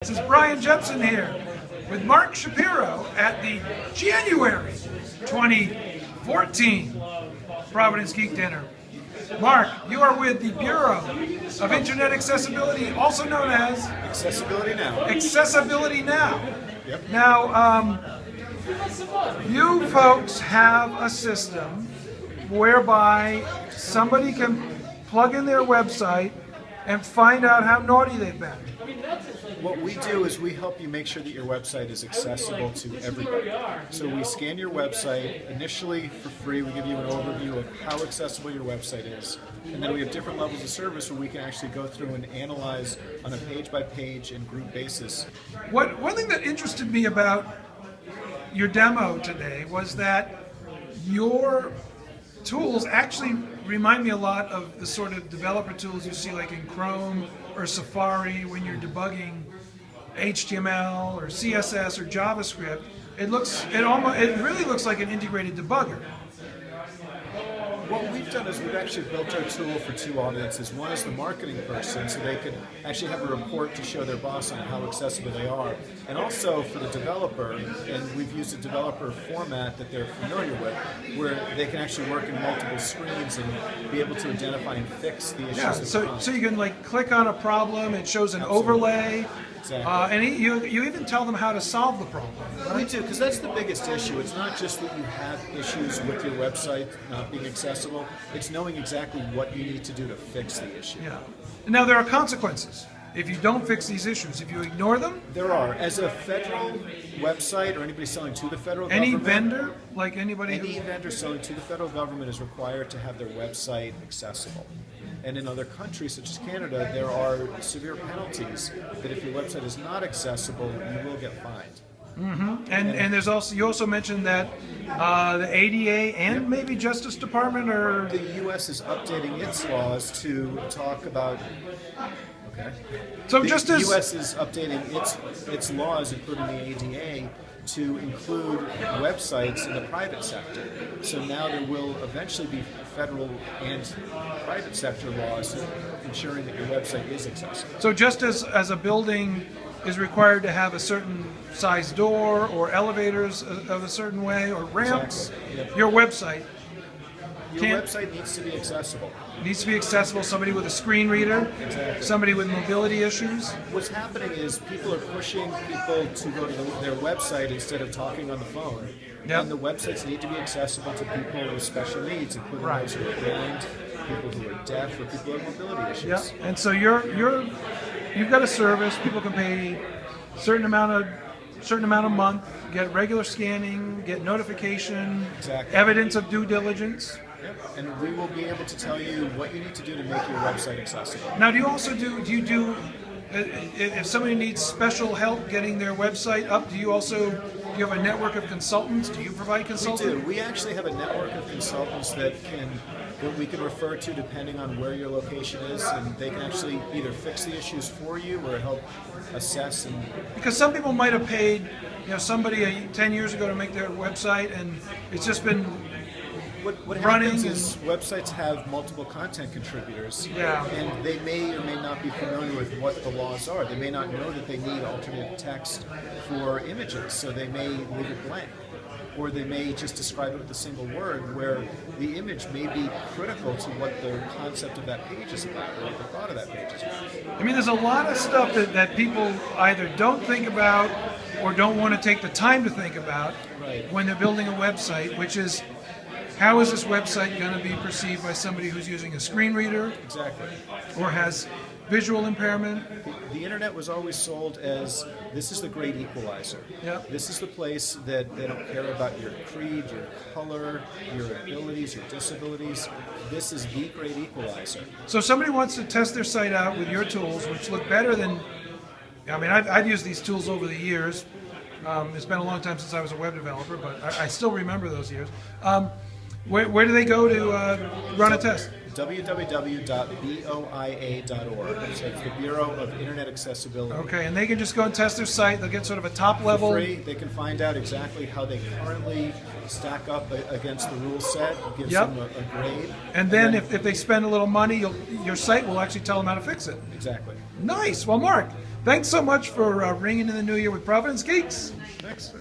This is Brian Jepson here with Mark Shapiro at the January 2014 Providence Geek Dinner. Mark, you are with the Bureau of Internet Accessibility, also known as Accessibility Now. Accessibility Now. Yep. Now, you folks have a system whereby somebody can plug in their website and find out how naughty they've been. What we do is we help you make sure that your website is accessible to everybody. So we scan your website. Initially, for free, we give you an overview of how accessible your website is. And then we have different levels of service where we can actually go through and analyze on a page-by-page and group basis. One thing that interested me about your demo today was that your tools actually remind me a lot of the sort of developer tools you see like in Chrome or Safari when you're debugging HTML or CSS or JavaScript. It really looks like an integrated debugger. What we've done is we've actually built our tool for two audiences. One is the marketing person, so they can actually have a report to show their boss on how accessible they are. And also for the developer, and we've used a developer format that they're familiar with, where they can actually work in multiple screens and be able to identify and fix the issues. Yeah, so you can like click on a problem, it shows an overlay. Exactly. And you even tell them how to solve the problem. Right? We do, because that's the biggest issue. It's not just that you have issues with your website not being accessible, it's knowing exactly what you need to do to fix the issue. Yeah. Now there are consequences if you don't fix these issues. If you ignore them? There are. As a federal website or anybody selling to the federal government, Any vendor, like anybody any vendor selling to the federal government is required to have their website accessible. And in other countries, such as Canada, there are severe penalties that if your website is not accessible, you will get fined. Mm-hmm. And there's also, you also mentioned that the ADA and maybe Justice Department or... The U.S. is updating its laws to talk about... Okay. So the just as... U.S. is updating its laws, including the ADA, to include websites in the private sector. So now there will eventually be federal and private sector laws ensuring that your website is accessible. So just as a building is required to have a certain size door or elevators of a certain way or ramps, Exactly. Yep. your website website needs to be accessible. Needs to be accessible. Somebody with a screen reader, Exactly. somebody with mobility issues. What's happening is people are pushing people to go to their website instead of talking on the phone. Yep. And the websites need to be accessible to people with special needs, including those who are blind, people who are deaf, or people with mobility issues. Yeah. And so you've got a service. People can pay a certain amount a month, get regular scanning, get notification, Exactly. evidence of due diligence. Yep. And we will be able to tell you what you need to do to make your website accessible. Now, do you do if somebody needs special help getting their website up, do you have a network of consultants? Do you provide consulting? We do. We actually have a network of consultants that we can refer to depending on where your location is, and they can actually either fix the issues for you or help assess. And because some people might have paid, somebody 10 years ago to make their website, and it's just been What running happens is websites have multiple content contributors, and they may or may not be familiar with what the laws are. They may not know that they need alternate text for images, so they may leave it blank. Or they may just describe it with a single word, where the image may be critical to what the concept of that page is about, or what the thought of that page is about. I mean, there's a lot of stuff that people either don't think about or don't want to take the time to think about when they're building a website, which is, how is this website going to be perceived by somebody who's using a screen reader? Exactly. Or has visual impairment? The internet was always sold as, this is the great equalizer. Yep. This is the place that they don't care about your creed, your color, your abilities, your disabilities. This is the great equalizer. So if somebody wants to test their site out with your tools, which look better than, I've used these tools over the years. It's been a long time since I was a web developer, but I still remember those years. Where do they go to run a test? www.boia.org. So it's the Bureau of Internet Accessibility. Okay, and they can just go and test their site. They'll get sort of a top level. For free, they can find out exactly how they currently stack up against the rule set. It gives them a grade. And then if they spend a little money, your site will actually tell them how to fix it. Exactly. Nice. Well, Mark, Thanks so much for ringing in the new year with Providence Geeks. Thanks.